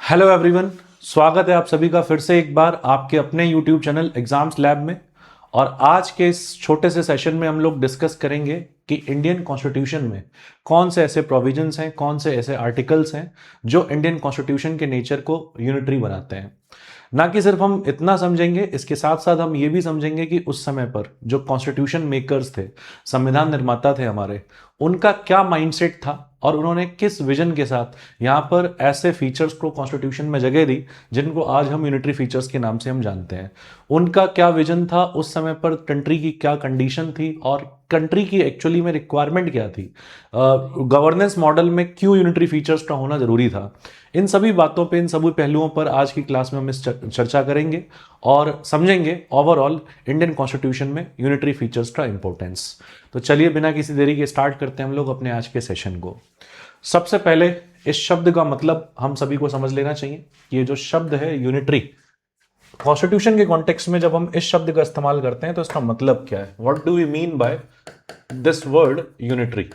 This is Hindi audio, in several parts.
हेलो एवरीवन, स्वागत है आप सभी का फिर से एक बार आपके अपने यूट्यूब चैनल एग्जाम्स लैब में। और आज के इस छोटे से सेशन में हम लोग डिस्कस करेंगे कि इंडियन कॉन्स्टिट्यूशन में कौन से ऐसे प्रोविजंस हैं, कौन से ऐसे आर्टिकल्स हैं जो इंडियन कॉन्स्टिट्यूशन के नेचर को यूनिटरी बनाते हैं। ना कि सिर्फ हम इतना समझेंगे, इसके साथ साथ हम ये भी समझेंगे कि उस समय पर जो कॉन्स्टिट्यूशन मेकर्स थे, संविधान निर्माता थे हमारे, उनका क्या माइंडसेट था और उन्होंने किस विजन के साथ यहाँ पर ऐसे फीचर्स को कॉन्स्टिट्यूशन में जगह दी जिनको आज हम यूनिटरी फीचर्स के नाम से हम जानते हैं। उनका क्या विजन था, उस समय पर कंट्री की क्या कंडीशन थी और कंट्री की एक्चुअली में रिक्वायरमेंट क्या थी, गवर्नेंस मॉडल में क्यों यूनिटरी फीचर्स का होना जरूरी था। इन सभी बातों पे, इन सभी पहलुओं पर आज की क्लास में हम इस चर्चा करेंगे और समझेंगे ओवरऑल इंडियन कॉन्स्टिट्यूशन में यूनिटरी फीचर्स का इंपॉर्टेंस। तो चलिए बिना किसी देरी के स्टार्ट करते हैं हम लोग अपने आज के सेशन को। सबसे पहले इस शब्द का मतलब हम सभी को समझ लेना चाहिए कि ये जो शब्द है यूनिटरी, कॉन्स्टिट्यूशन के कॉन्टेक्स्ट में जब हम इस शब्द का इस्तेमाल करते हैं तो इसका मतलब क्या है, what do we mean by this word unitary.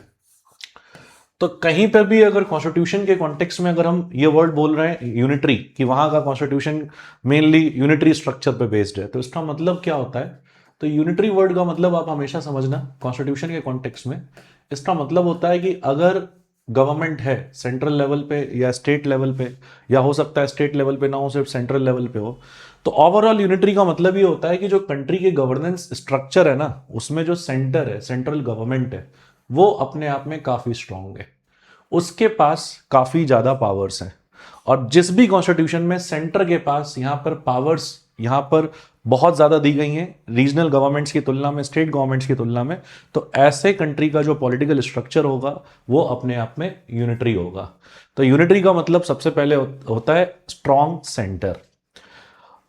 तो कहीं पर भी अगर कॉन्स्टिट्यूशन के कॉन्टेक्स्ट में अगर हम ये वर्ड बोल रहे हैं यूनिटरी, कि वहां का कॉन्स्टिट्यूशन मेनली यूनिटरी स्ट्रक्चर पे बेस्ड है, तो इसका मतलब क्या होता है। तो यूनिटरी वर्ड का मतलब आप हमेशा समझना कॉन्स्टिट्यूशन के कॉन्टेक्स्ट में, इसका मतलब होता है कि अगर गवर्नमेंट है सेंट्रल लेवल पे या स्टेट लेवल पे, या हो सकता है स्टेट लेवल पे ना हो, सिर्फ सेंट्रल लेवल पे हो, तो ओवरऑल यूनिटरी का मतलब ये होता है कि जो कंट्री के गवर्नेंस स्ट्रक्चर है ना, उसमें जो सेंटर है, सेंट्रल गवर्नमेंट है, वो अपने आप में काफी स्ट्रांग है, उसके पास काफी ज्यादा पावर्स हैं। और जिस भी कॉन्स्टिट्यूशन में सेंटर के पास यहां पर पावर्स यहां पर बहुत ज्यादा दी गई हैं रीजनल गवर्नमेंट्स की तुलना में, स्टेट गवर्नमेंट्स की तुलना में, तो ऐसे कंट्री का जो पॉलिटिकल स्ट्रक्चर होगा वो अपने आप में यूनिटरी होगा। तो यूनिटरी का मतलब सबसे पहले होता है स्ट्रांग सेंटर।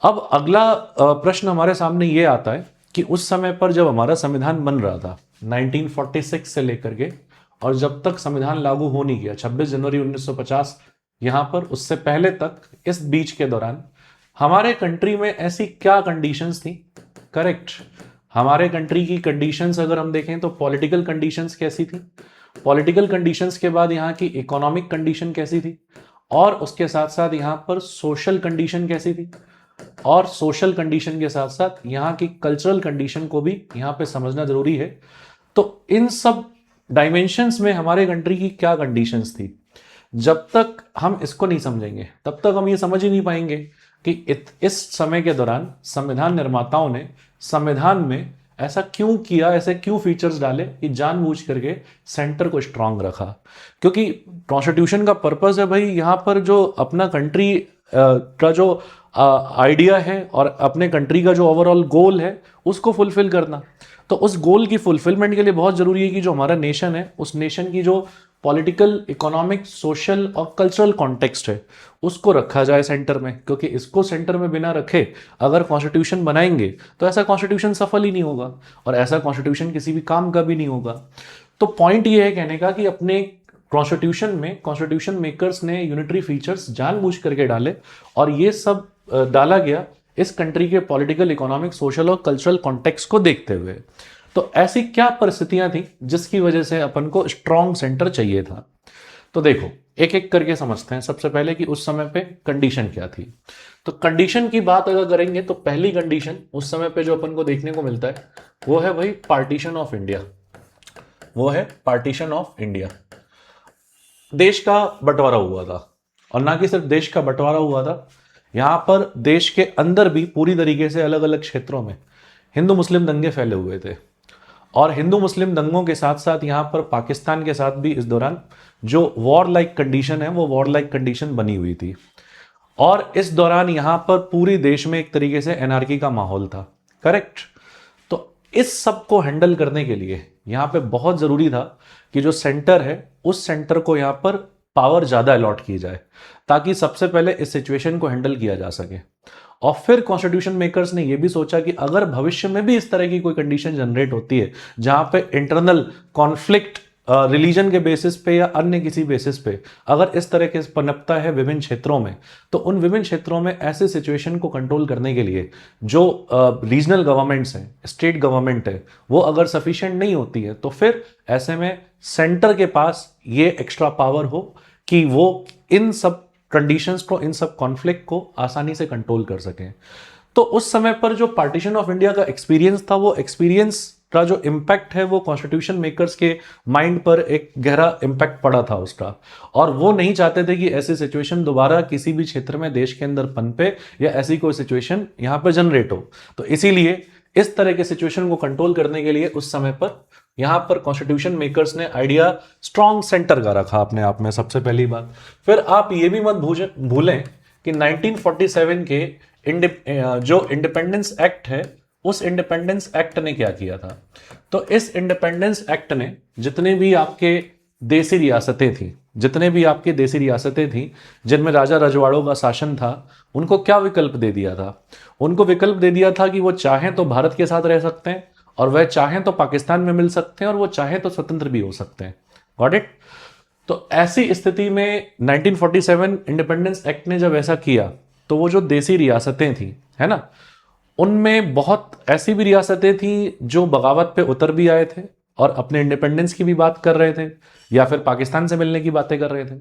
अब अगला प्रश्न हमारे सामने ये आता है कि उस समय पर जब हमारा संविधान बन रहा था 1946 से लेकर के, और जब तक संविधान लागू हो नहीं गया 26 जनवरी 1950 यहां पर, उससे पहले तक, इस बीच के दौरान हमारे कंट्री में ऐसी क्या कंडीशंस थी। करेक्ट, हमारे कंट्री की कंडीशंस अगर हम देखें तो पॉलिटिकल कंडीशंस कैसी थी, पॉलिटिकल कंडीशंस के बाद यहाँ की इकोनॉमिक कंडीशन कैसी थी, और उसके साथ साथ यहाँ पर सोशल कंडीशन कैसी थी, और सोशल कंडीशन के साथ साथ यहाँ की कल्चरल कंडीशन को भी यहाँ पे समझना जरूरी है। तो इन सब डायमेंशंस में हमारे कंट्री की क्या कंडीशंस थी, जब तक हम इसको नहीं समझेंगे तब तक हम ये समझ ही नहीं पाएंगे कि इस समय के दौरान संविधान निर्माताओं ने संविधान में ऐसा क्यों किया, ऐसे क्यों फीचर्स डाले कि जानबूझ करके सेंटर को स्ट्रांग रखा। क्योंकि कॉन्स्टिट्यूशन का पर्पस है भाई यहाँ पर जो अपना कंट्री का जो आइडिया है और अपने कंट्री का जो ओवरऑल गोल है उसको फुलफिल करना। तो उस गोल की फुलफिलमेंट के लिए बहुत जरूरी है कि जो हमारा नेशन है, उस नेशन की जो पॉलिटिकल, इकोनॉमिक, सोशल और कल्चरल कॉन्टेक्स्ट है उसको रखा जाए सेंटर में। क्योंकि इसको सेंटर में बिना रखे अगर कॉन्स्टिट्यूशन बनाएंगे तो ऐसा कॉन्स्टिट्यूशन सफल ही नहीं होगा और ऐसा कॉन्स्टिट्यूशन किसी भी काम का भी नहीं होगा। तो पॉइंट ये है कहने का कि अपने कॉन्स्टिट्यूशन में कॉन्स्टिट्यूशन मेकर्स ने यूनिटरी फीचर्स जानबूझ करके डाले, और ये सब डाला गया इस कंट्री के पॉलिटिकल, इकोनॉमिक, सोशल और कल्चरल कॉन्टेक्स्ट को देखते हुए। तो ऐसी क्या परिस्थितियां थी जिसकी वजह से अपन को स्ट्रांग सेंटर चाहिए था। तो देखो एक एक करके समझते हैं। सबसे पहले कि उस समय पे कंडीशन क्या थी। तो कंडीशन की बात अगर करेंगे तो पहली कंडीशन उस समय पे जो अपन को देखने को मिलता है वो है भाई पार्टीशन ऑफ इंडिया। वो है पार्टीशन ऑफ इंडिया। देश का बंटवारा हुआ था, और ना कि सिर्फ देश का बंटवारा हुआ था, यहां पर देश के अंदर भी पूरी तरीके से अलग अलग क्षेत्रों में हिंदू मुस्लिम दंगे फैले हुए थे। और हिंदू मुस्लिम दंगों के साथ साथ यहां पर पाकिस्तान के साथ भी इस दौरान जो वॉर लाइक कंडीशन है वो वॉर लाइक कंडीशन बनी हुई थी। और इस दौरान यहां पर पूरी देश में एक तरीके से एनार्की का माहौल था। करेक्ट। तो इस सब को हैंडल करने के लिए यहां पे बहुत जरूरी था कि जो सेंटर है उस सेंटर को यहां पर पावर ज्यादा अलॉट की जाए, ताकि सबसे पहले इस सिचुएशन को हैंडल किया जा सके। और फिर कॉन्स्टिट्यूशन मेकर्स ने यह भी सोचा कि अगर भविष्य में भी इस तरह की कोई कंडीशन जनरेट होती है जहां पे इंटरनल कॉन्फ्लिक्ट रिलीजन के बेसिस पे या अन्य किसी बेसिस पे अगर इस तरह के पनपता है विभिन्न क्षेत्रों में, तो उन विभिन्न क्षेत्रों में ऐसे सिचुएशन को कंट्रोल करने के लिए जो रीजनल गवर्नमेंट्स हैं, स्टेट गवर्नमेंट है, वो अगर सफिशिएंट नहीं होती है तो फिर ऐसे में सेंटर के पास ये एक्स्ट्रा पावर हो कि वो इन सब कंडीशंस को, इन सब कॉन्फ्लिक्ट को आसानी से कंट्रोल कर सकें। तो उस समय पर जो पार्टीशन ऑफ इंडिया का एक्सपीरियंस था, वो एक्सपीरियंस का जो इम्पैक्ट है वो कॉन्स्टिट्यूशन मेकर्स के माइंड पर एक गहरा इम्पैक्ट पड़ा था उसका, और वो नहीं चाहते थे कि ऐसी सिचुएशन दोबारा किसी भी क्षेत्र में देश के अंदर पनपे या ऐसी कोई सिचुएशन यहां पर जनरेट हो। तो इसीलिए इस तरह के सिचुएशन को कंट्रोल करने के लिए उस समय पर यहां पर कॉन्स्टिट्यूशन मेकर्स ने आइडिया स्ट्रॉन्ग सेंटर का रखा अपने आप में, सबसे पहली बात। फिर आप ये भी मत भूलें कि 1947 के जो इंडिपेंडेंस एक्ट है, उस इंडिपेंडेंस एक्ट ने क्या किया था। तो इस इंडिपेंडेंस एक्ट ने जितने भी आपके देसी रियासतें थी, जिनमें राजा रजवाड़ों का शासन था, उनको क्या विकल्प दे दिया था? उनको विकल्प दे दिया था कि वो चाहें तो भारत के साथ रह सकते हैं, और वह चाहें तो पाकिस्तान में मिल सकते हैं, और वो चाहें तो स्वतंत्र भी हो सकते हैं। Got it? तो ऐसी स्थिति में 1947 इंडिपेंडेंस एक्ट ने जब ऐसा किया, तो वो जो देसी रियासतें थी, है ना, उनमें बहुत ऐसी भी रियासतें थी जो बगावत पे उतर भी आए थे और अपने इंडिपेंडेंस की भी बात कर रहे थे, या फिर पाकिस्तान से मिलने की बातें कर रहे थे।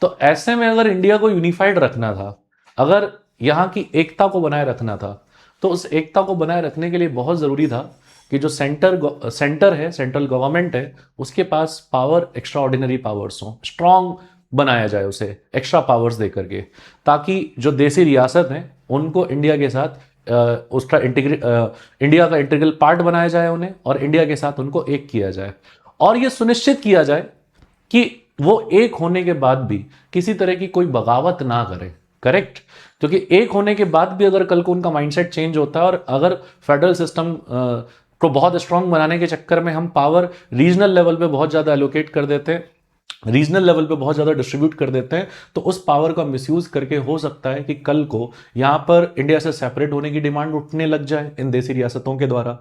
तो ऐसे में अगर इंडिया को यूनिफाइड रखना था, अगर यहाँ की एकता को बनाए रखना था, तो उस एकता को बनाए रखने के लिए बहुत जरूरी था कि जो सेंटर है, सेंट्रल गवर्नमेंट है, उसके पास पावर, एक्स्ट्रा ऑर्डिनरी पावर्स हो, स्ट्रांग बनाया जाए उसे एक्स्ट्रा पावर्स दे करके, ताकि जो देसी रियासत हैं उनको इंडिया के साथ उसका इंडिया का इंटीग्रल पार्ट बनाया जाए उन्हें, और इंडिया के साथ उनको एक किया जाए, और यह सुनिश्चित किया जाए कि वो एक होने के बाद भी किसी तरह की कोई बगावत ना करे। करेक्ट? क्योंकि एक होने के बाद भी अगर कल को उनका माइंडसेट चेंज होता है, और अगर फेडरल सिस्टम को बहुत स्ट्रांग बनाने के चक्कर में हम पावर रीजनल लेवल पे बहुत ज्यादा एलोकेट कर देते हैं, रीजनल लेवल पे बहुत ज्यादा डिस्ट्रीब्यूट कर देते हैं, तो उस पावर का मिसयूज करके हो सकता है कि कल को यहां पर इंडिया से सेपरेट होने की डिमांड उठने लग जाए इन देसी रियासतों के द्वारा।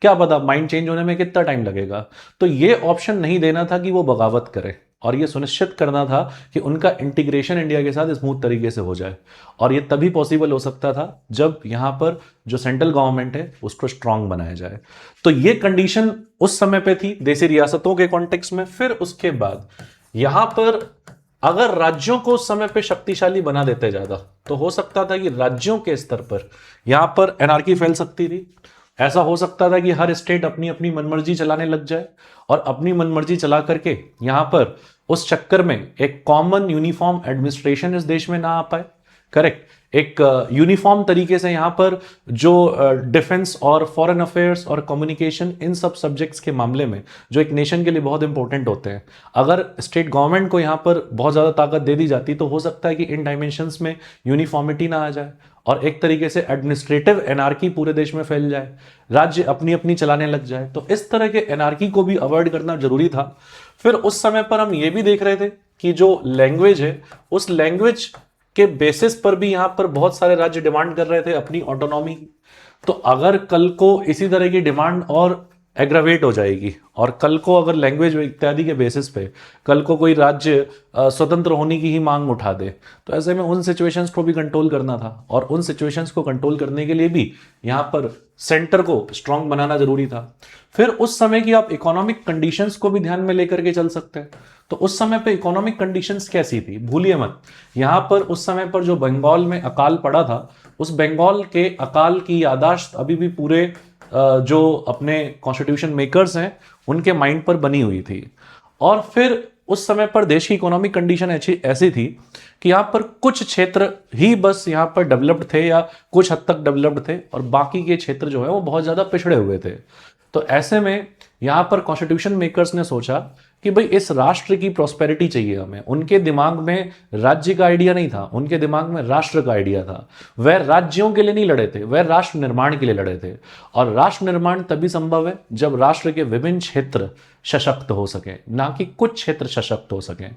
क्या पता माइंड चेंज होने में कितना टाइम लगेगा। तो ये ऑप्शन नहीं देना था कि वो बगावत करे, और ये सुनिश्चित करना था कि उनका इंटीग्रेशन इंडिया के साथ स्मूथ तरीके से हो जाए, और ये तभी पॉसिबल हो सकता था जब यहां पर जो सेंट्रल गवर्नमेंट है उसको स्ट्रांग बनाया जाए। तो ये कंडीशन उस समय पे थी देसी रियासतों के कॉन्टेक्स्ट में। फिर उसके बाद यहां पर अगर राज्यों को उस समय पे शक्तिशाली बना देते ज्यादा, तो हो सकता था कि राज्यों के स्तर पर यहां पर एनार्की फैल सकती थी। ऐसा हो सकता था कि हर स्टेट अपनी अपनी मनमर्जी चलाने लग जाए, और अपनी मनमर्जी चला करके यहां पर उस चक्कर में एक कॉमन यूनिफॉर्म एडमिनिस्ट्रेशन इस देश में ना आ पाए। करेक्ट? एक यूनिफॉर्म तरीके से यहां पर जो डिफेंस और फॉरेन अफेयर्स और कम्युनिकेशन, इन सब सब्जेक्ट्स के मामले में जो एक नेशन के लिए बहुत इंपॉर्टेंट होते हैं, अगर स्टेट गवर्नमेंट को यहां पर बहुत ज्यादा ताकत दे दी जाती, तो हो सकता है कि इन डायमेंशंस में यूनिफॉर्मिटी ना आ जाए, और एक तरीके से एडमिनिस्ट्रेटिव एनार्की पूरे देश में फैल जाए, राज्य अपनी अपनी चलाने लग जाए। तो इस तरह के एनार्की को भी अवॉइड करना जरूरी था। फिर उस समय पर हम ये भी देख रहे थे कि जो लैंग्वेज है, उस लैंग्वेज के बेसिस पर भी यहां पर बहुत सारे राज्य डिमांड कर रहे थे अपनी ऑटोनॉमी की। तो अगर कल को इसी तरह की डिमांड और एग्रावेट हो जाएगी, और कल को अगर लैंग्वेज इत्यादि के बेसिस पे कल को कोई राज्य स्वतंत्र होने की ही मांग उठा दे, तो ऐसे में उन सिचुएशंस को भी कंट्रोल करना था, और उन सिचुएशंस को कंट्रोल करने के लिए भी यहां पर सेंटर को स्ट्रांग बनाना जरूरी था। फिर उस समय की आप इकोनॉमिक कंडीशंस को भी ध्यान में लेकर के चल सकते हैं। तो उस समय पे इकोनॉमिक कंडीशंस कैसी थी, भूलिए मत। यहां पर उस समय पर जो बंगाल में अकाल पड़ा था, उस बंगाल के अकाल की यादाश्त अभी भी पूरे जो अपने कॉन्स्टिट्यूशन मेकर्स हैं उनके माइंड पर बनी हुई थी। और फिर उस समय पर देश की इकोनॉमिक कंडीशन ऐसी थी कि यहाँ पर कुछ क्षेत्र ही बस यहाँ पर डेवलप्ड थे, या कुछ हद तक डेवलप्ड थे, और बाकी के क्षेत्र जो है वो बहुत ज्यादा पिछड़े हुए थे। तो ऐसे में यहाँ पर कॉन्स्टिट्यूशन मेकर्स ने सोचा कि भाई इस राष्ट्र की प्रॉस्पेरिटी चाहिए हमें। उनके दिमाग में राज्य का आइडिया नहीं था, उनके दिमाग में राष्ट्र का आइडिया था। वह राज्यों के लिए नहीं लड़े थे, वह राष्ट्र निर्माण के लिए लड़े थे। और राष्ट्र निर्माण तभी संभव है जब राष्ट्र के विभिन्न क्षेत्र सशक्त हो सके, ना कि कुछ क्षेत्र सशक्त हो सके।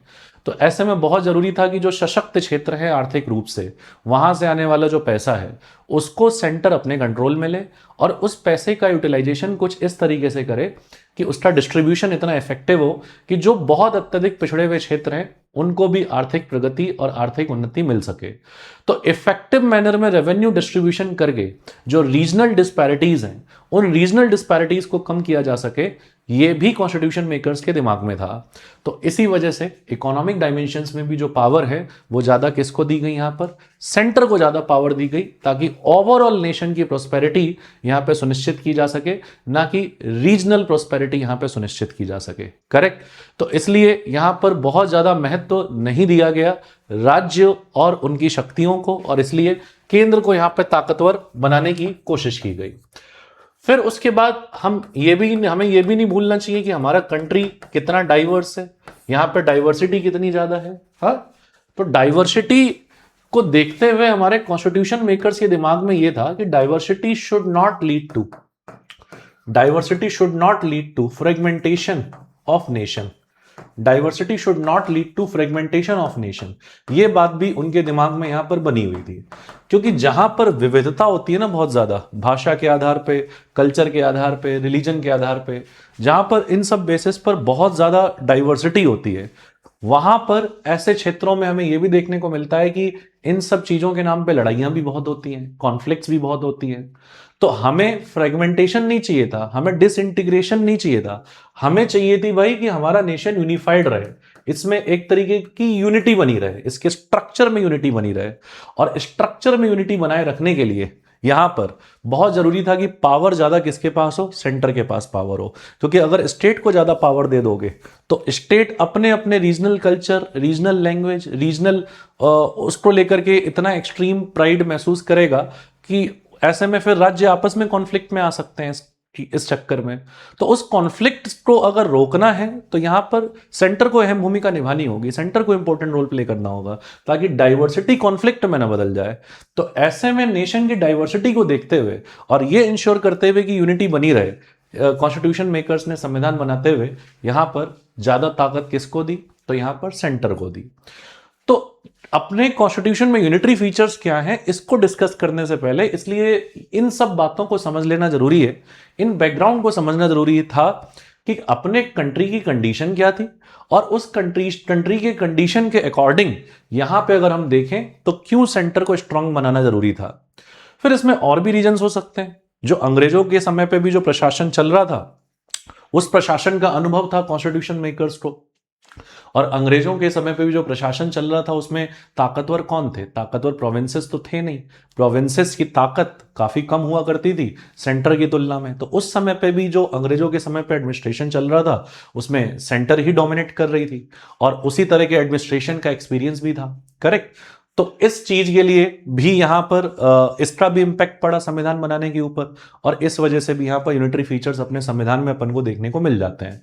तो ऐसे में बहुत जरूरी था कि जो सशक्त क्षेत्र है आर्थिक रूप से, वहां से आने वाला जो पैसा है उसको सेंटर अपने कंट्रोल में ले, और उस पैसे का यूटिलाइजेशन कुछ इस तरीके से करे कि उसका डिस्ट्रीब्यूशन इतना इफेक्टिव हो कि जो बहुत अत्यधिक पिछड़े हुए क्षेत्र हैं उनको भी आर्थिक प्रगति और आर्थिक उन्नति मिल सके। तो इफेक्टिव मैनर में रेवेन्यू डिस्ट्रीब्यूशन करके जो रीजनल डिस्पैरिटीज हैं, उन रीजनल डिस्पैरिटीज को कम किया जा सके, ये भी कॉन्स्टिट्यूशन मेकर्स के दिमाग में था। तो इसी वजह से इकोनॉमिक डायमेंशंस में भी जो पावर है वो ज्यादा किसको दी गई, यहां पर सेंटर को ज्यादा पावर दी गई, ताकि ओवरऑल नेशन की प्रोस्पेरिटी यहां पे सुनिश्चित की जा सके, ना कि रीजनल प्रोस्पेरिटी यहां पे सुनिश्चित की जा सके। करेक्ट। तो इसलिए यहां पर बहुत ज्यादा महत्व नहीं दिया गया राज्य और उनकी शक्तियों को, और इसलिए केंद्र को यहां पे ताकतवर बनाने की कोशिश की गई। फिर उसके बाद हमें ये भी नहीं भूलना चाहिए कि हमारा कंट्री कितना डाइवर्स है, यहां पे डाइवर्सिटी कितनी ज्यादा है। हाँ, तो डाइवर्सिटी को देखते हुए हमारे कॉन्स्टिट्यूशन मेकर्स के दिमाग में यह था कि diversity should not lead to fragmentation of nation. Diversity should not lead to fragmentation of nation, ये बात भी उनके दिमाग में यहां पर बनी हुई थी। क्योंकि जहां पर विविधता होती है ना बहुत ज्यादा, भाषा के आधार पे, कल्चर के आधार पे, रिलीजन के आधार पे, जहां पर इन सब बेसिस पर बहुत ज्यादा डाइवर्सिटी होती है, वहां पर ऐसे क्षेत्रों में हमें यह भी देखने को मिलता है कि इन सब चीजों के नाम पे लड़ाइयां भी बहुत होती हैं, कॉन्फ्लिक्ट्स भी बहुत होती हैं। तो हमें फ्रेगमेंटेशन नहीं चाहिए था, हमें डिसइंटीग्रेशन नहीं चाहिए था, हमें चाहिए थी भाई कि हमारा नेशन यूनिफाइड रहे, इसमें एक तरीके की यूनिटी बनी रहे, इसके स्ट्रक्चर में यूनिटी बनी रहे। और स्ट्रक्चर में यूनिटी बनाए रखने के लिए यहां पर बहुत जरूरी था कि पावर ज्यादा किसके पास हो, सेंटर के पास पावर हो। क्योंकि अगर स्टेट को ज्यादा पावर दे दोगे तो स्टेट अपने अपने regional culture, regional language, regional उसको लेकर के इतना एक्सट्रीम प्राइड महसूस करेगा कि ऐसे में फिर राज्य आपस में कॉन्फ्लिक्ट में आ सकते हैं इस चक्कर में। तो उस कॉन्फ्लिक्ट को अगर रोकना है तो यहां पर सेंटर को अहम भूमिका निभानी होगी, सेंटर को इंपॉर्टेंट रोल प्ले करना होगा, ताकि डाइवर्सिटी कॉन्फ्लिक्ट में ना बदल जाए। तो ऐसे में नेशन की डाइवर्सिटी को देखते हुए और ये इंश्योर करते हुए कि यूनिटी बनी रहे, कॉन्स्टिट्यूशन मेकर्स ने संविधान बनाते हुए यहां पर ज्यादा ताकत किसको दी, तो यहां पर सेंटर को दी। तो अपने कॉन्स्टिट्यूशन में यूनिटरी फीचर्स क्या हैं, इसको डिस्कस करने से पहले, इसलिए इन सब बातों को समझ लेना जरूरी है, इन बैकग्राउंड को समझना जरूरी था कि अपने कंट्री की कंडीशन क्या थी, और उस कंट्री के कंडीशन के अकॉर्डिंग यहां पे अगर हम देखें तो क्यों सेंटर को स्ट्रांग बनाना जरूरी था। फिर इसमें और भी रीजंस हो सकते हैं। जो अंग्रेजों के समय पे भी जो प्रशासन चल रहा था, उस प्रशासन का अनुभव था कॉन्स्टिट्यूशन मेकर्स को, और अंग्रेजों के समय पे भी जो प्रशासन चल रहा था उसमें ताकतवर कौन थे, ताकतवर प्रोविंसेस तो थे नहीं, प्रोविंसेस की ताकत काफी कम हुआ करती थी सेंटर की तुलना में। तो उस समय पे भी जो अंग्रेजों के समय पे एडमिनिस्ट्रेशन चल रहा था उसमें सेंटर ही डोमिनेट कर रही थी, और उसी तरह के एडमिनिस्ट्रेशन का एक्सपीरियंस भी था। करेक्ट। तो इस चीज के लिए भी यहां पर इसका भी इंपैक्ट पड़ा संविधान बनाने के ऊपर, और इस वजह से भी यहां पर यूनिटरी फीचर्स अपने संविधान में अपन को देखने को मिल जाते हैं।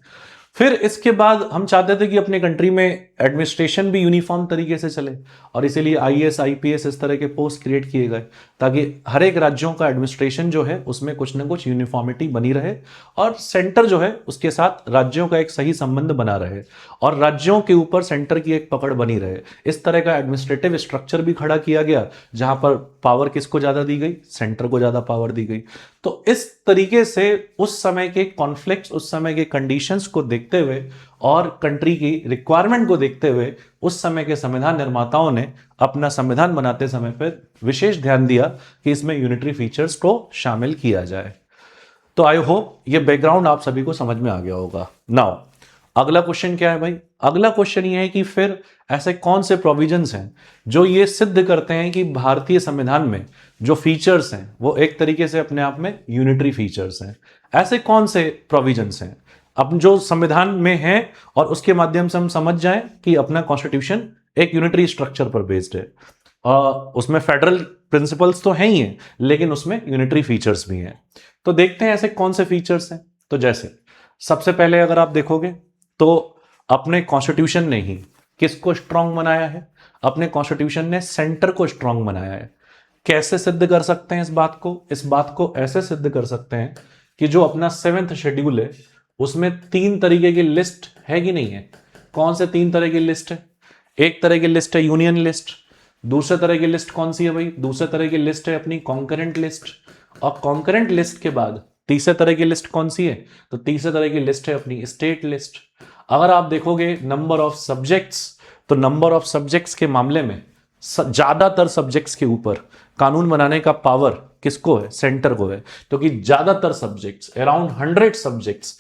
फिर इसके बाद हम चाहते थे कि अपने कंट्री में एडमिनिस्ट्रेशन भी यूनिफॉर्म तरीके से चले, और इसीलिए आईएएस आईपीएस इस तरह के पोस्ट क्रिएट किए गए, ताकि हर एक राज्यों का एडमिनिस्ट्रेशन जो है उसमें कुछ ना कुछ यूनिफॉर्मिटी बनी रहे, और सेंटर जो है उसके साथ राज्यों का एक सही संबंध बना रहे, और राज्यों के ऊपर सेंटर की एक पकड़ बनी रहे। इस तरह का एडमिनिस्ट्रेटिव स्ट्रक्चर भी खड़ा किया गया, जहां पर पावर किसको ज्यादा दी गई, सेंटर को ज्यादा पावर दी गई। तो इस तरीके से उस समय के कॉन्फ्लिक्ट्स, उस समय के कंडीशंस को देखते हुए और कंट्री की रिक्वायरमेंट को देखते हुए उस समय के संविधान निर्माताओं ने अपना संविधान बनाते समय पर विशेष ध्यान दिया कि इसमें यूनिटरी फीचर्स को शामिल किया जाए। तो आई होप ये बैकग्राउंड आप सभी को समझ में आ गया होगा। नाउ अगला क्वेश्चन क्या है भाई, अगला क्वेश्चन ये है कि फिर ऐसे कौन से प्रोविजंस हैं जो ये सिद्ध करते हैं कि भारतीय संविधान में जो फीचर्स हैं वो एक तरीके से अपने आप में यूनिटरी फीचर्स हैं। ऐसे कौन से प्रोविजंस हैं अब जो संविधान में हैं और उसके माध्यम से हम समझ जाएं कि अपना कॉन्स्टिट्यूशन एक यूनिटरी स्ट्रक्चर पर बेस्ड है। उसमें फेडरल प्रिंसिपल्स तो हैं ही हैं, लेकिन उसमें यूनिटरी फीचर्स भी हैं। तो देखते हैं ऐसे कौन से फीचर्स हैं। तो जैसे सबसे पहले अगर आप देखोगे तो अपने कॉन्स्टिट्यूशन ने ही किसको स्ट्रांग बनाया है, अपने कॉन्स्टिट्यूशन ने सेंटर को स्ट्रांग बनाया है। कैसे सिद्ध कर सकते हैं इस बात को, इस बात को ऐसे सिद्ध कर सकते हैं कि जो अपना 7th शेड्यूल है उसमें 3 तरीके की लिस्ट है कि नहीं है। कौन से 3 तरह की लिस्ट है, एक तरह की लिस्ट है यूनियन लिस्ट, दूसरे तरह की लिस्ट कौन सी है भाई, दूसरे तरह की लिस्ट है अपनी कॉन्करेंट लिस्ट, और कॉन्करेंट लिस्ट के बाद तीसरे तरह की लिस्ट कौन सी है, तो तीसरे तरह की लिस्ट है अपनी स्टेट लिस्ट। अगर आप देखोगे नंबर ऑफ सब्जेक्ट्स, तो नंबर ऑफ सब्जेक्ट्स के मामले में ज्यादातर सब्जेक्ट्स के ऊपर कानून बनाने का पावर किसको है, सेंटर को है। क्योंकि ज्यादातर सब्जेक्ट्स, अराउंड 100 सब्जेक्ट्स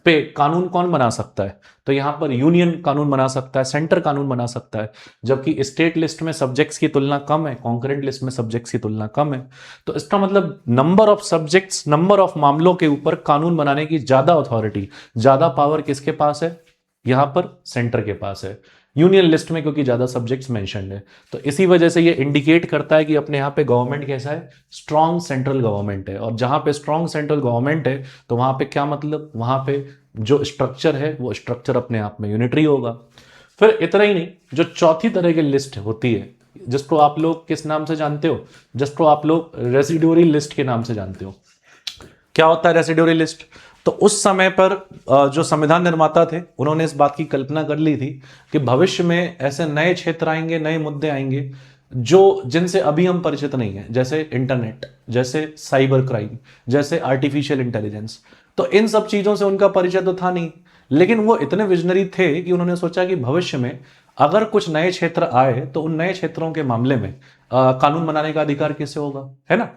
पे कानून कौन बना सकता है? तो यहां पर यूनियन कानून बना सकता है, सेंटर कानून बना सकता है, जबकि स्टेट लिस्ट में सब्जेक्ट्स की तुलना कम है, कॉन्करेंट लिस्ट में सब्जेक्ट्स की तुलना कम है। तो इसका मतलब number of subjects, number of मामलों के ऊपर कानून बनाने की ज्यादा अथॉरिटी, ज्यादा पावर किसके पास है? यहां पर सेंटर के पास है, यूनियन लिस्ट में, क्योंकि ज्यादा सब्जेक्ट्स मेंशन्ड है। तो इसी वजह से ये इंडिकेट करता है कि अपने यहाँ पे गवर्नमेंट कैसा है? स्ट्रॉन्ग सेंट्रल गवर्नमेंट है। और जहां पे स्ट्रॉन्ग सेंट्रल गवर्नमेंट है तो वहां पे क्या मतलब, वहां पे जो स्ट्रक्चर है वो स्ट्रक्चर अपने आप में यूनिटरी होगा। फिर इतना ही नहीं, जो चौथी तरह की लिस्ट होती है, जिसको आप लोग किस नाम से जानते हो? जिसको आप लोग रेसिड्यूरी लिस्ट के नाम से जानते हो। क्या होता है रेसिड्यूरी लिस्ट? तो उस समय पर जो संविधान निर्माता थे उन्होंने इस बात की कल्पना कर ली थी कि भविष्य में ऐसे नए क्षेत्र आएंगे, नए मुद्दे आएंगे जो जिनसे अभी हम परिचित नहीं है, जैसे इंटरनेट, जैसे साइबर क्राइम, जैसे आर्टिफिशियल इंटेलिजेंस। तो इन सब चीजों से उनका परिचय तो था नहीं, लेकिन वो इतने विजनरी थे कि उन्होंने सोचा कि भविष्य में अगर कुछ नए क्षेत्र आए तो उन नए क्षेत्रों के मामले में कानून बनाने का अधिकार किसे होगा, है ना?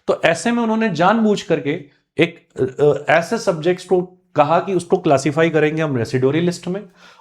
तो ऐसे में उन्होंने जानबूझ करके एक ऐसे सब्जेक्ट्स को कहा कि उसको क्लासिफाई करेंगे हम रेसिडोरी लिस्ट में,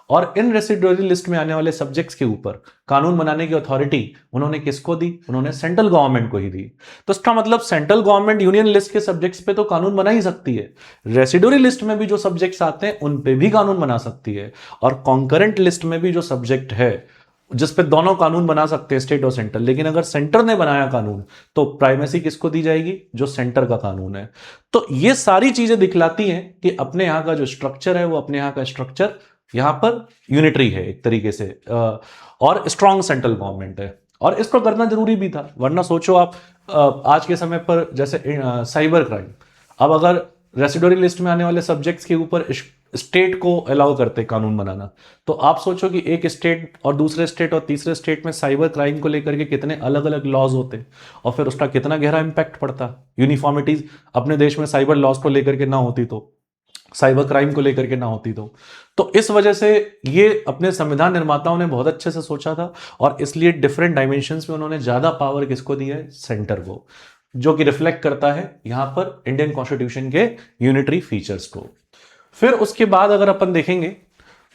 और इन रेसिडोरी लिस्ट में आने वाले सब्जेक्ट्स के ऊपर कानून बनाने की अथॉरिटी उन्होंने किसको दी? उन्होंने सेंट्रल गवर्नमेंट को ही दी। तो इसका मतलब सेंट्रल गवर्नमेंट यूनियन लिस्ट के सब्जेक्ट्स पे तो कानून बना ही सकती है, रेसिडोरी लिस्ट में भी जो सब्जेक्ट्स आते हैं उन पे भी कानून बना सकती है, और कॉन्करेंट लिस्ट में भी जो सब्जेक्ट है जिस पे दोनों कानून बना सकते हैं, स्टेट और सेंटर। लेकिन अगर सेंटर ने बनाया कानून तो प्राइमेसी किसको दी जाएगी? जो सेंटर का कानून है। तो ये सारी चीजें दिखलाती हैं कि अपने यहां का जो स्ट्रक्चर है वो अपने यहां का स्ट्रक्चर यहां पर यूनिटरी है एक तरीके से, और स्ट्रॉन्ग सेंट्रल गवर्नमेंट है। और इसको करना जरूरी भी था, वरना सोचो आप आज के समय पर जैसे साइबर क्राइम, अब अगर रेसिडोरी लिस्ट में आने वाले सब्जेक्ट्स के ऊपर स्टेट को अलाउ करते कानून बनाना, तो आप सोचो कि एक स्टेट और दूसरे स्टेट और तीसरे स्टेट में साइबर क्राइम को लेकर के कितने अलग अलग लॉज होते, और फिर उसका कितना गहरा इंपैक्ट पड़ता। यूनिफॉर्मिटीज अपने देश में साइबर लॉज को लेकर के ना होती, तो साइबर क्राइम को लेकर के ना होती, तो इस वजह से ये अपने संविधान निर्माताओं ने बहुत अच्छे से सोचा था, और इसलिए डिफरेंट डायमेंशंस में उन्होंने ज्यादा पावर किसको दी है? सेंटर को, जो कि रिफ्लेक्ट करता है यहां पर इंडियन कॉन्स्टिट्यूशन के यूनिटरी फीचर्स को। फिर उसके बाद अगर अपन देखेंगे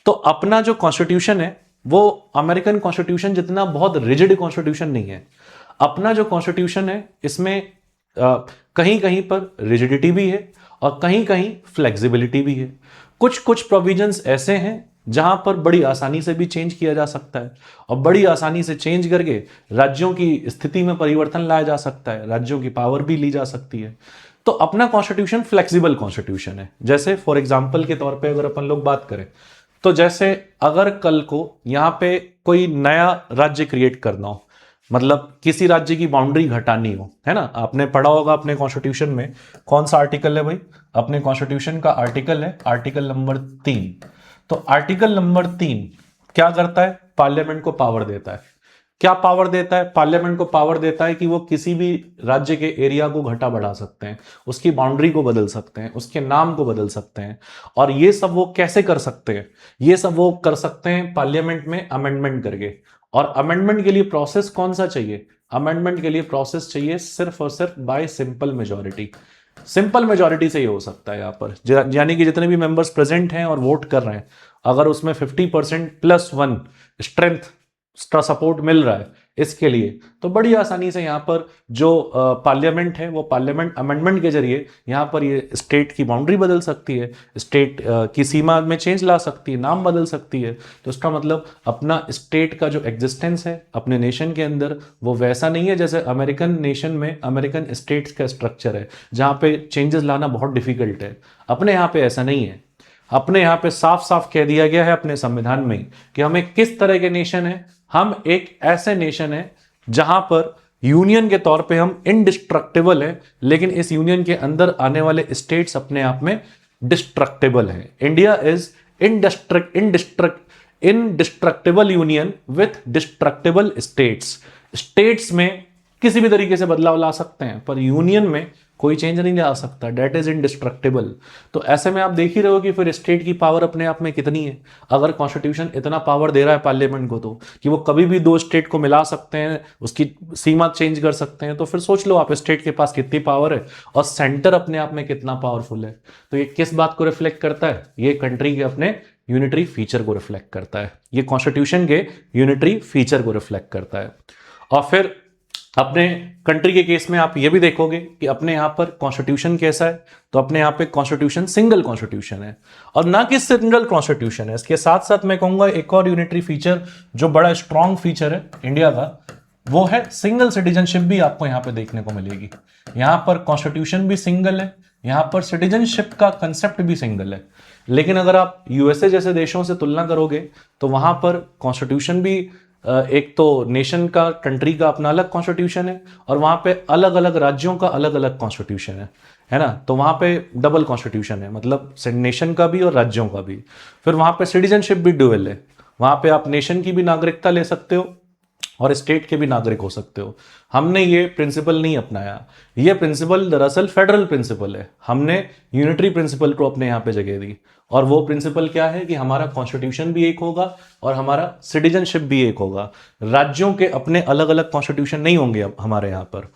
तो अपना जो कॉन्स्टिट्यूशन है वो अमेरिकन कॉन्स्टिट्यूशन जितना बहुत रिजिड कॉन्स्टिट्यूशन नहीं है। अपना जो कॉन्स्टिट्यूशन है इसमें कहीं कहीं पर रिजिडिटी भी है और कहीं कहीं फ्लेक्सिबिलिटी भी है। कुछ कुछ प्रोविजंस ऐसे हैं जहां पर बड़ी आसानी से भी चेंज किया जा सकता है, और बड़ी आसानी से चेंज करके राज्यों की स्थिति में परिवर्तन लाया जा सकता है, राज्यों की पावर भी ली जा सकती है। तो अपना कॉन्स्टिट्यूशन फ्लेक्सिबल कॉन्स्टिट्यूशन है। जैसे फॉर एग्जाम्पल के तौर पे अगर अपन लोग बात करें, तो जैसे अगर कल को यहां पे कोई नया राज्य क्रिएट करना हो, मतलब किसी राज्य की बाउंड्री घटानी हो, है ना? आपने पढ़ा होगा अपने कॉन्स्टिट्यूशन में, कौन सा आर्टिकल है भाई? अपने कॉन्स्टिट्यूशन का आर्टिकल है आर्टिकल नंबर 3। तो आर्टिकल नंबर 3 क्या करता है? पार्लियामेंट को पावर देता है। क्या पावर देता है? पार्लियामेंट को पावर देता है कि वो किसी भी राज्य के एरिया को घटा बढ़ा सकते हैं, उसकी बाउंड्री को बदल सकते हैं, उसके नाम को बदल सकते हैं। और ये सब वो कैसे कर सकते हैं? ये सब वो कर सकते हैं पार्लियामेंट में अमेंडमेंट करके। और अमेंडमेंट के लिए प्रोसेस कौन सा चाहिए? अमेंडमेंट के लिए प्रोसेस चाहिए सिर्फ और सिर्फ bye simple majority. Simple majority से ही हो सकता है यहाँ पर, यानी कि जितने भी मेंबर्स प्रेजेंट हैं और वोट कर रहे हैं, अगर उसमें 50% +1 स्ट्रेंथ का सपोर्ट मिल रहा है इसके लिए, तो बड़ी आसानी से यहाँ पर जो पार्लियामेंट है वो पार्लियामेंट अमेंडमेंट के जरिए यहाँ पर ये स्टेट की बाउंड्री बदल सकती है, स्टेट की सीमा में चेंज ला सकती है, नाम बदल सकती है। तो इसका मतलब अपना स्टेट का जो एग्जिस्टेंस है अपने नेशन के अंदर वो वैसा नहीं है जैसे अमेरिकन नेशन में अमेरिकन स्टेट्स का स्ट्रक्चर है, जहाँ पे चेंजेस लाना बहुत डिफिकल्ट है। अपने यहाँ पे ऐसा नहीं है। अपने यहाँ पे साफ साफ कह दिया गया है अपने संविधान में कि हम एक किस तरह के नेशन है। हम एक ऐसे नेशन है जहां पर यूनियन के तौर पे हम इनडिस्ट्रक्टिबल है, लेकिन इस यूनियन के अंदर आने वाले स्टेट्स अपने आप में डिस्ट्रक्टिबल है। India is indestructible union with destructible states. States में किसी भी तरीके से बदलाव ला सकते हैं, पर यूनियन में कोई चेंज नहीं ला सकता, डेट इज इंडिस्ट्रक्टिबल। तो ऐसे में आप देख ही रहे हो कि फिर स्टेट की पावर अपने आप में कितनी है। अगर कॉन्स्टिट्यूशन इतना पावर दे रहा है पार्लियामेंट को, तो कि वो कभी भी दो स्टेट को मिला सकते हैं, उसकी सीमा चेंज कर सकते हैं, तो फिर सोच लो आप स्टेट के पास कितनी पावर है और सेंटर अपने आप में कितना पावरफुल है। तो ये किस बात को रिफ्लेक्ट करता है? ये कंट्री के अपने यूनिटरी फीचर को रिफ्लेक्ट करता है, ये कॉन्स्टिट्यूशन के यूनिटरी फीचर को रिफ्लेक्ट करता है। और फिर अपने कंट्री के केस में आप ये भी देखोगे कि अपने यहां पर कॉन्स्टिट्यूशन कैसा है, तो अपने यहां पे कॉन्स्टिट्यूशन सिंगल कॉन्स्टिट्यूशन है, और ना कि सिंगल कॉन्स्टिट्यूशन है, इसके साथ साथ मैं कहूंगा एक और यूनिटरी फीचर जो बड़ा स्ट्रांग फीचर है इंडिया का, वो है सिंगल सिटीजनशिप भी आपको यहां पे देखने को मिलेगी। यहां पर कॉन्स्टिट्यूशन भी सिंगल है, यहां पर सिटीजनशिप का कंसेप्ट भी सिंगल है। लेकिन अगर आप यूएसए जैसे देशों से तुलना करोगे तो वहां पर कॉन्स्टिट्यूशन भी एक तो नेशन का, कंट्री का अपना अलग कॉन्स्टिट्यूशन है, और वहां पे अलग अलग राज्यों का अलग अलग कॉन्स्टिट्यूशन है ना। तो वहां पे डबल कॉन्स्टिट्यूशन है, मतलब नेशन का भी और राज्यों का भी। फिर वहां पे सिटीजनशिप भी ड्यूअल है, वहां पे आप नेशन की भी नागरिकता ले सकते हो और स्टेट के भी नागरिक हो सकते हो। हमने ये प्रिंसिपल नहीं अपनाया, ये प्रिंसिपल दरअसल फेडरल प्रिंसिपल है, हमने यूनिटरी प्रिंसिपल को अपने यहाँ पे जगह दी। और वो प्रिंसिपल क्या है कि हमारा कॉन्स्टिट्यूशन भी एक होगा और हमारा सिटीजनशिप भी एक होगा। राज्यों के अपने अलग अलग कॉन्स्टिट्यूशन नहीं होंगे अब हमारे यहाँ पर।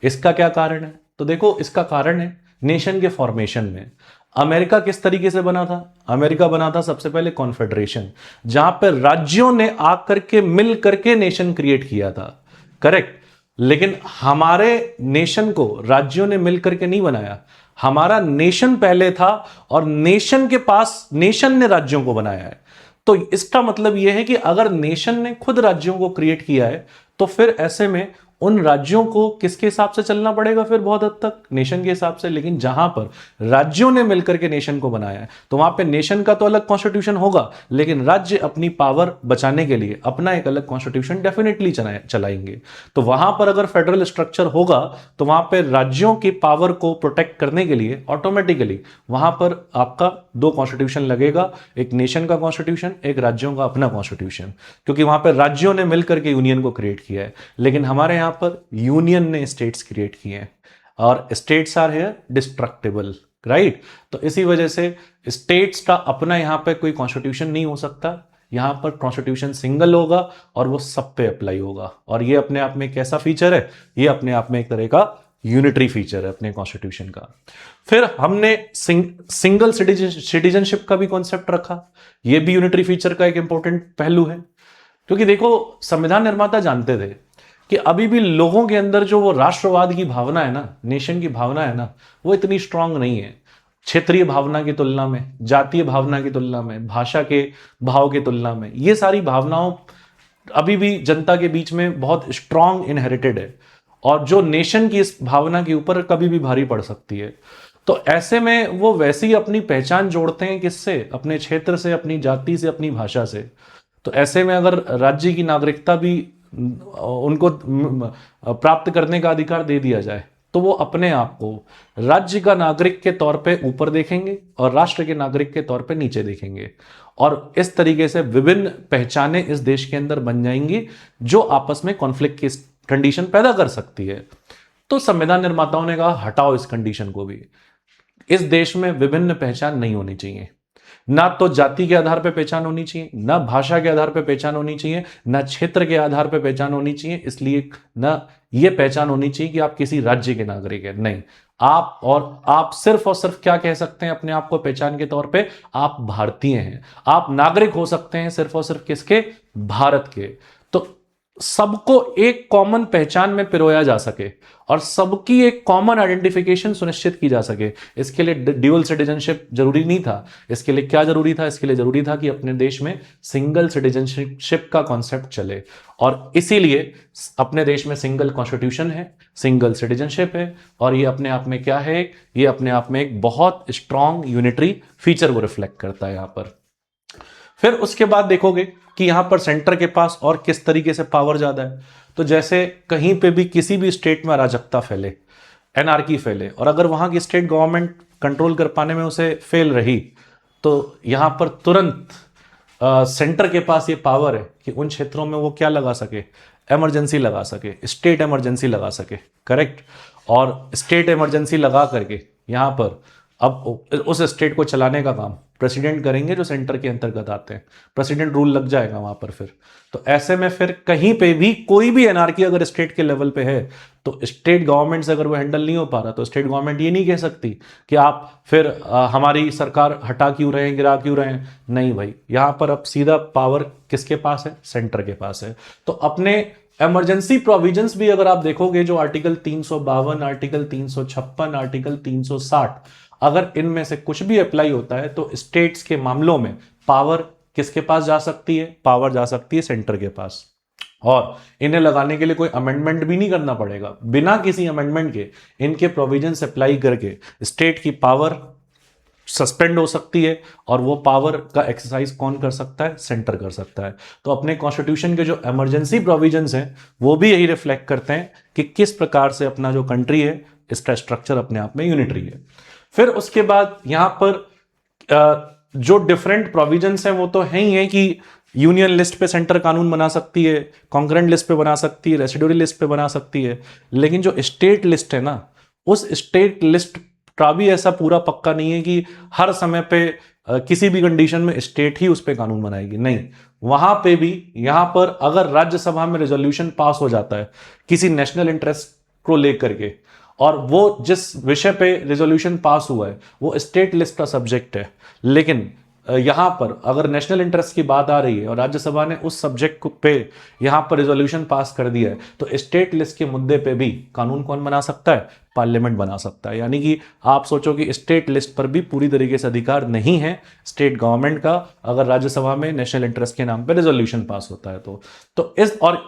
इसका क्या कारण है? तो देखो, इसका कारण है नेशन के फॉर्मेशन में। अमेरिका किस तरीके से बना था? अमेरिका बना था सबसे पहले कॉन्फेडरेशन, जहां पर राज्यों ने आकर के मिल करके नेशन क्रिएट किया था, करेक्ट। लेकिन हमारे नेशन को राज्यों ने मिल करके नहीं बनाया, हमारा नेशन पहले था और नेशन के पास नेशन ने राज्यों को बनाया है। तो इसका मतलब यह है कि अगर नेशन ने खुद राज्यों को क्रिएट किया है तो फिर ऐसे में उन राज्यों को किसके हिसाब से चलना पड़ेगा? फिर बहुत हद तक नेशन के हिसाब से। लेकिन जहां पर राज्यों ने मिलकर के नेशन को बनाया है तो वहां पे नेशन का तो अलग कॉन्स्टिट्यूशन होगा, लेकिन राज्य अपनी पावर बचाने के लिए अपना एक अलग कॉन्स्टिट्यूशन डेफिनेटली चलाएंगे। तो वहां पर अगर फेडरल स्ट्रक्चर होगा तो वहां पर राज्यों की पावर को प्रोटेक्ट करने के लिए ऑटोमेटिकली वहां पर आपका दो कॉन्स्टिट्यूशन लगेगा, एक नेशन का कॉन्स्टिट्यूशन, एक राज्यों का अपना कॉन्स्टिट्यूशन, क्योंकि वहां पर राज्यों ने मिलकर के यूनियन को क्रिएट किया है। लेकिन हमारे यहां पर यूनियन ने स्टेट्स क्रिएट किए हैं और states are here destructible, right. तो इसी वजह से स्टेट्स का अपना यहां पे कोई कॉन्स्टिट्यूशन नहीं हो सकता, यहां पर कॉन्स्टिट्यूशन सिंगल होगा और वो सब पे अप्लाई होगा। और ये अपने आप में कैसा फीचर है? ये अपने आप में एक तरह का यूनिटरी फीचर है अपने कॉन्स्टिट्यूशन का। फिर हमने सिंगल सिटीजनशिप का भी कॉन्सेप्ट रखा, ये भी यूनिटरी फीचर का एक इंपॉर्टेंट पहलू है। क्योंकि देखो, संविधान निर्माता जानते थे कि अभी भी लोगों के अंदर जो वो राष्ट्रवाद की भावना है ना, नेशन की भावना है ना, वो इतनी स्ट्रांग नहीं है। क्षेत्रीय भावना की तुलना में, जातीय भावना की तुलना में, भाषा के भाव की तुलना में, ये सारी भावनाओं अभी भी जनता के बीच में बहुत स्ट्रांग इनहेरिटेड है, और जो नेशन की इस भावना के ऊपर कभी भी भारी पड़ सकती है। तो ऐसे में वो वैसे ही अपनी पहचान जोड़ते हैं, किससे? अपने क्षेत्र से, अपनी जाति से, अपनी भाषा से। तो ऐसे में अगर राज्य की नागरिकता भी उनको प्राप्त करने का अधिकार दे दिया जाए तो वो अपने आप को राज्य का नागरिक के तौर पे ऊपर देखेंगे और राष्ट्र के नागरिक के तौर पे नीचे देखेंगे, और इस तरीके से विभिन्न पहचानें इस देश के अंदर बन जाएंगी जो आपस में कॉन्फ्लिक्ट की कंडीशन पैदा कर सकती है। तो संविधान निर्माताओं ने कहा हटाओ इस कंडीशन को भी, इस देश में विभिन्न पहचान नहीं होनी चाहिए, ना तो जाति के आधार पर पहचान होनी चाहिए, ना भाषा के आधार पर पहचान होनी चाहिए, ना क्षेत्र के आधार पर पहचान होनी चाहिए, इसलिए ना ये पहचान होनी चाहिए कि आप किसी राज्य के नागरिक हैं। नहीं, आप सिर्फ और सिर्फ क्या कह सकते हैं अपने आप को पहचान के तौर पे? आप भारतीय हैं, आप नागरिक हो सकते हैं सिर्फ और सिर्फ किसके? भारत के। तो सबको एक कॉमन पहचान में पिरोया जा सके और सबकी एक कॉमन आइडेंटिफिकेशन सुनिश्चित की जा सके, इसके लिए ड्यूअल सिटीजनशिप जरूरी नहीं था। इसके लिए क्या जरूरी था? इसके लिए जरूरी था कि अपने देश में सिंगल सिटीजनशिप का कॉन्सेप्ट चले, और इसीलिए अपने देश में सिंगल कॉन्स्टिट्यूशन है, सिंगल सिटीजनशिप है, और ये अपने आप में क्या है? ये अपने आप में एक बहुत स्ट्रांग यूनिटरी फीचर को रिफ्लेक्ट करता है यहां पर। फिर उसके बाद देखोगे कि यहां पर सेंटर के पास और किस तरीके से पावर ज्यादा है। तो जैसे कहीं पे भी किसी भी स्टेट में अराजकता फैले, एनार्की फैले, और अगर वहां की स्टेट गवर्नमेंट कंट्रोल कर पाने में उसे फेल रही, तो यहां पर तुरंत सेंटर के पास ये पावर है कि उन क्षेत्रों में वो क्या लगा सके? इमरजेंसी लगा सके, स्टेट इमरजेंसी लगा सके, करेक्ट। और स्टेट इमरजेंसी लगा करके यहाँ पर अब उस स्टेट को चलाने का काम प्रेसिडेंट करेंगे जो सेंटर के अंतर्गत आते हैं, प्रेसिडेंट रूल लग जाएगा वहां पर फिर। तो ऐसे में फिर कहीं पे भी कोई भी एनार्की अगर स्टेट के लेवल पे है तो स्टेट गवर्नमेंट से अगर वो हैंडल नहीं हो पा रहा तो स्टेट गवर्नमेंट ये नहीं कह सकती कि आप फिर हमारी सरकार हटा क्यों रहे हैं, गिरा क्यों रहे हैं। नहीं भाई, यहां पर अब सीधा पावर किसके पास है? सेंटर के पास है। तो अपने इमरजेंसी प्रोविजंस भी अगर आप देखोगे जो आर्टिकल 352, आर्टिकल 356, आर्टिकल 360, अगर इनमें से कुछ भी अप्लाई होता है तो स्टेट्स के मामलों में पावर किसके पास जा सकती है? पावर जा सकती है सेंटर के पास। और इन्हें लगाने के लिए कोई अमेंडमेंट भी नहीं करना पड़ेगा। बिना किसी अमेंडमेंट के इनके प्रोविजंस अप्लाई करके स्टेट की पावर सस्पेंड हो सकती है और वो पावर का एक्सरसाइज कौन कर सकता है? सेंटर कर सकता है। तो अपने कॉन्स्टिट्यूशन के जो इमरजेंसी प्रोविजंस हैं वो भी यही रिफ्लेक्ट करते हैं कि किस प्रकार से अपना जो कंट्री है इसका स्ट्रक्चर अपने आप में यूनिटरी है। फिर उसके बाद यहां पर जो डिफरेंट प्रोविजंस हैं वो तो है ही है कि यूनियन लिस्ट पे सेंटर कानून बना सकती है, कॉन्करेंट लिस्ट पे बना सकती है, रेसिडुअरी लिस्ट पे बना सकती है, लेकिन जो स्टेट लिस्ट है ना, उस स्टेट लिस्ट का भी ऐसा पूरा पक्का नहीं है कि हर समय पे किसी भी कंडीशन में स्टेट ही उस पे कानून बनाएगी। नहीं, वहां पे भी यहां पर अगर राज्यसभा में रेजोल्यूशन पास हो जाता है किसी नेशनल इंटरेस्ट को लेकर के और वो जिस विषय पे रेजोल्यूशन पास हुआ है वो स्टेट लिस्ट का सब्जेक्ट है, लेकिन यहां पर अगर नेशनल इंटरेस्ट की बात आ रही है और राज्यसभा ने उस सब्जेक्ट पे यहां पर रेजोल्यूशन पास कर दिया है तो स्टेट लिस्ट के मुद्दे पे भी कानून कौन बना सकता है? पार्लियामेंट बना सकता है। यानी कि आप सोचो कि स्टेट लिस्ट पर भी पूरी तरीके से अधिकार नहीं है स्टेट गवर्नमेंट का अगर राज्यसभा में नेशनल इंटरेस्ट के नाम पर रेजोल्यूशन पास होता है तो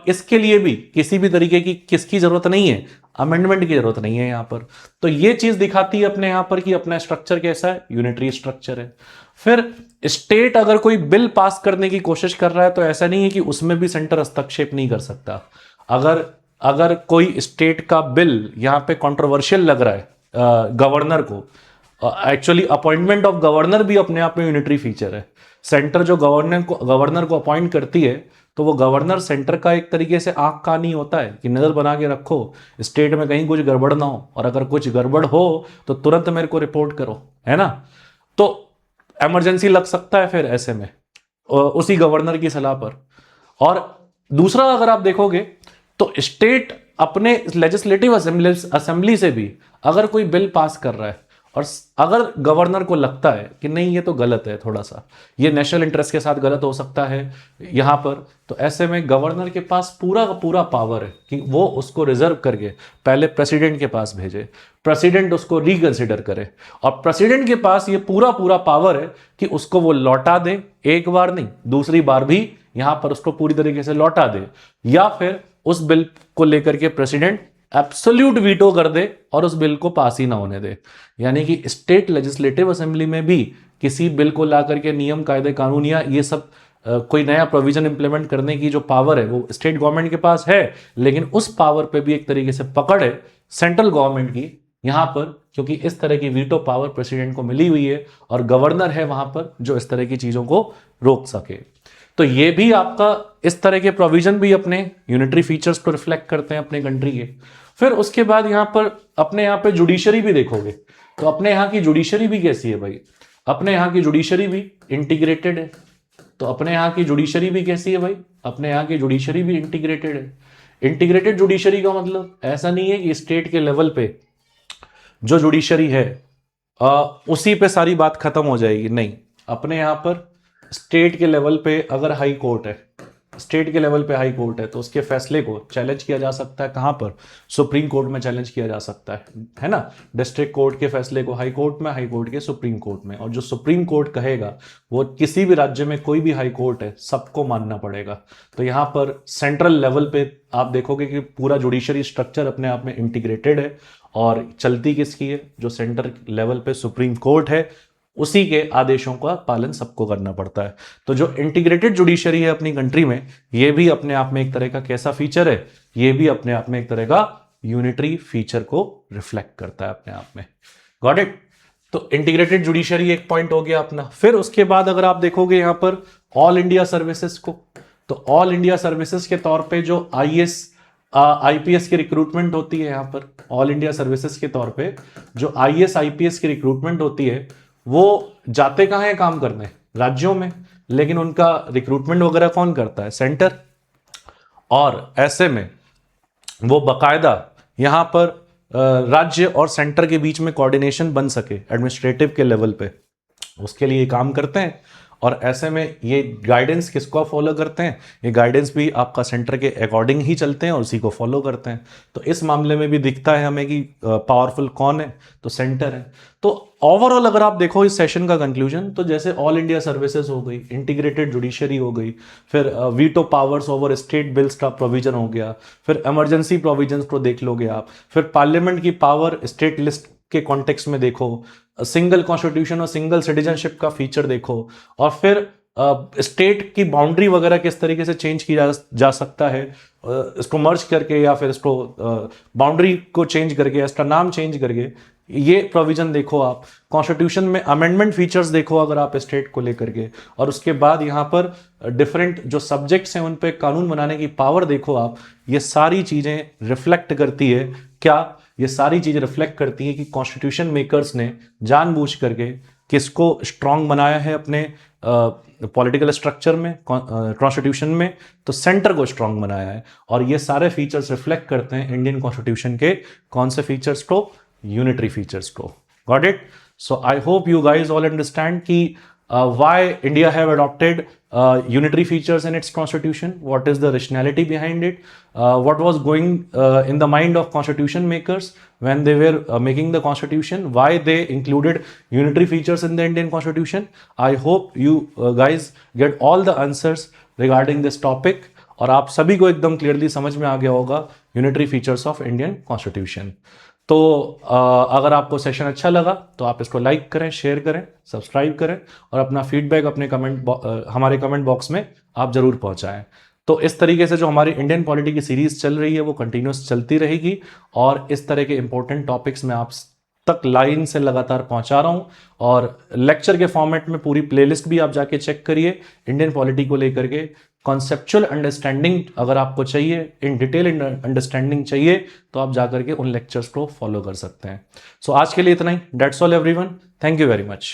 इसके लिए भी किसी भी तरीके की किसकी जरूरत नहीं है? अमेंडमेंट की जरूरत नहीं है यहां पर। तो ये चीज दिखाती है अपने यहां पर कि अपना स्ट्रक्चर कैसा है? यूनिटरी स्ट्रक्चर है। फिर स्टेट अगर कोई बिल पास करने की कोशिश कर रहा है तो ऐसा नहीं है कि उसमें भी सेंटर हस्तक्षेप नहीं कर सकता। अगर कोई स्टेट का बिल यहां पे कंट्रोवर्शियल लग रहा है गवर्नर को, एक्चुअली अपॉइंटमेंट ऑफ गवर्नर भी अपने आप में यूनिटरी फीचर है। सेंटर जो गवर्नर को अपॉइंट करती है तो वो गवर्नर सेंटर का एक तरीके से आंख कान ही होता है कि नजर बना के रखो स्टेट में कहीं कुछ गड़बड़ ना हो, और अगर कुछ गड़बड़ हो तो तुरंत मेरे को रिपोर्ट करो, है ना। तो इमरजेंसी लग सकता है फिर ऐसे में उसी गवर्नर की सलाह पर। और दूसरा अगर आप देखोगे तो स्टेट अपने लेजिस्लेटिव असेंबली से भी अगर कोई बिल पास कर रहा है और अगर गवर्नर को लगता है कि नहीं ये तो गलत है, थोड़ा सा ये नेशनल इंटरेस्ट के साथ गलत हो सकता है यहां पर, तो ऐसे में गवर्नर के पास पूरा का पूरा पावर है कि वो उसको रिजर्व करके पहले प्रेसिडेंट के पास भेजे, प्रेसिडेंट उसको रिकंसिडर करे, और प्रेसिडेंट के पास ये पूरा पूरा पावर है कि उसको वो लौटा दे, एक बार नहीं दूसरी बार भी यहां पर उसको पूरी तरीके से लौटा दे, या फिर उस बिल को लेकर के प्रेसिडेंट एब्सोल्यूट वीटो कर दे और उस बिल को पास ही ना होने दे। यानी कि स्टेट लेजिस्लेटिव असेंबली में भी किसी बिल को ला करके नियम कायदे कानून या ये सब कोई नया प्रोविजन इंप्लीमेंट करने की जो पावर है वो स्टेट गवर्नमेंट के पास है, लेकिन उस पावर पे भी एक तरीके से पकड़ है सेंट्रल गवर्नमेंट की यहां पर, क्योंकि इस तरह की वीटो पावर प्रेसिडेंट को मिली हुई है और गवर्नर है वहां पर जो इस तरह की चीजों को रोक सके। तो ये भी आपका इस तरह के प्रोविजन भी अपने यूनिटरी फीचर्स को रिफ्लेक्ट करते हैं अपने कंट्री के। फिर उसके बाद यहां पर अपने यहां पे जुडिशरी भी देखोगे तो अपने यहां की जुडिशरी भी कैसी है भाई? अपने यहां की जुडिशरी भी इंटीग्रेटेड है। तो अपने यहां की जुडिशरी भी कैसी है भाई? अपने यहां की जुडिशरी भी इंटीग्रेटेड है। इंटीग्रेटेड जुडिशरी का मतलब ऐसा नहीं है कि स्टेट के लेवल पे जो जुडिशरी है उसी पे सारी बात खत्म हो जाएगी, नहीं। अपने यहां पर स्टेट के लेवल पे अगर हाई कोर्ट है, स्टेट के लेवल पे हाई कोर्ट है तो उसके फैसले को चैलेंज किया जा सकता है कहां पर? सुप्रीम कोर्ट में चैलेंज किया जा सकता है ना। डिस्ट्रिक्ट कोर्ट के फैसले को हाई कोर्ट में, हाई कोर्ट के सुप्रीम कोर्ट में, और जो सुप्रीम कोर्ट कहेगा वो किसी भी राज्य में कोई भी हाई कोर्ट है सबको मानना पड़ेगा। तो यहां पर सेंट्रल लेवल पे आप देखोगे कि पूरा जुडिशरी स्ट्रक्चर अपने आप में इंटीग्रेटेड है, और चलती किसकी है? जो सेंटर लेवल पे सुप्रीम कोर्ट है उसी के आदेशों का पालन सबको करना पड़ता है। तो जो इंटीग्रेटेड जुडिशरी है अपनी कंट्री में, ये भी अपने आप में एक तरह का कैसा फीचर है? ये भी अपने आप में एक तरह का यूनिटरी फीचर को रिफ्लेक्ट करता है अपने आप में। Got it? तो इंटीग्रेटेड जुडिशरी एक पॉइंट हो गया अपना। फिर उसके बाद अगर आप देखोगे यहां पर ऑल इंडिया सर्विसेज को, तो ऑल इंडिया सर्विसेज के तौर पे जो आईएएस आईपीएस की रिक्रूटमेंट होती है यहाँ पर ऑल इंडिया सर्विसेज के तौर पे। जो आईएएस आईपीएस की रिक्रूटमेंट होती है वो जाते कहाँ है काम करने, राज्यों में, लेकिन उनका रिक्रूटमेंट वगैरह कौन करता है, सेंटर। और ऐसे में वो बकायदा यहाँ पर राज्य और सेंटर के बीच में कोऑर्डिनेशन बन सके एडमिनिस्ट्रेटिव के लेवल पे, उसके लिए काम करते हैं। और ऐसे में ये गाइडेंस किसको फॉलो करते हैं, ये गाइडेंस भी आपका सेंटर के अकॉर्डिंग ही चलते हैं और उसी को फॉलो करते हैं। तो इस मामले में भी दिखता है हमें कि पावरफुल कौन है, तो सेंटर है। तो ओवरऑल अगर आप देखो इस सेशन का कंक्लूजन, तो जैसे ऑल इंडिया सर्विसेज हो गई, इंटीग्रेटेड जुडिशरी हो गई, फिर veto powers over state bills का प्रोविजन हो गया, फिर इमरजेंसी प्रोविजंस को देख लोगे आप, फिर पार्लियामेंट की पावर स्टेट लिस्ट के कॉन्टेक्स्ट में देखो, सिंगल कॉन्स्टिट्यूशन और सिंगल सिटीजनशिप का फीचर देखो, और फिर स्टेट की बाउंड्री वगैरह किस तरीके से चेंज की जा सकता है, इसको मर्ज करके या फिर इसको बाउंड्री को चेंज करके या इसका नाम चेंज करके, ये प्रोविजन देखो आप। कॉन्स्टिट्यूशन में अमेंडमेंट फीचर्स देखो अगर आप स्टेट को लेकर के, और उसके बाद यहाँ पर डिफरेंट जो सब्जेक्ट्स हैं उन पे कानून बनाने की पावर देखो आप। ये सारी चीजें रिफ्लेक्ट करती है क्या, ये सारी चीजें रिफ्लेक्ट करती है कि कॉन्स्टिट्यूशन मेकर्स ने जानबूझ करके किसको स्ट्रांग बनाया है अपने पॉलिटिकल स्ट्रक्चर में, कॉन्स्टिट्यूशन में, तो सेंटर को स्ट्रांग बनाया है। और ये सारे फीचर्स रिफ्लेक्ट करते हैं इंडियन कॉन्स्टिट्यूशन के कौन से फीचर्स को, यूनिटरी फीचर्स को। Got it? So I hope you guys all understand कि why India have adopted unitary features in its constitution, what is the rationality behind it, what was going in the mind of constitution makers when they were making the constitution, why they included unitary features in the Indian constitution. I hope you guys get all the answers regarding this topic और आप सभी को एकदम क्लियरली समझ में आ गया होगा unitary features of Indian constitution. तो अगर आपको सेशन अच्छा लगा तो आप इसको लाइक करें, शेयर करें, सब्सक्राइब करें और अपना फीडबैक अपने हमारे कमेंट बॉक्स में आप जरूर पहुंचाएं। तो इस तरीके से जो हमारी इंडियन पॉलिटी की सीरीज चल रही है वो कंटिन्यूस चलती रहेगी और इस तरह के इंपॉर्टेंट टॉपिक्स में आप तक लाइन से लगातार पहुंचा रहा हूं। और लेक्चर के फॉर्मेट में पूरी प्लेलिस्ट भी आप जाके चेक करिए इंडियन पॉलिटी को लेकर के। कॉन्सेप्चुअल अंडरस्टैंडिंग अगर आपको चाहिए, इन डिटेल अंडरस्टैंडिंग चाहिए, तो आप जाकर के उन लेक्चर्स को फॉलो कर सकते हैं। सो आज के लिए इतना ही। That's all everyone, thank you very much.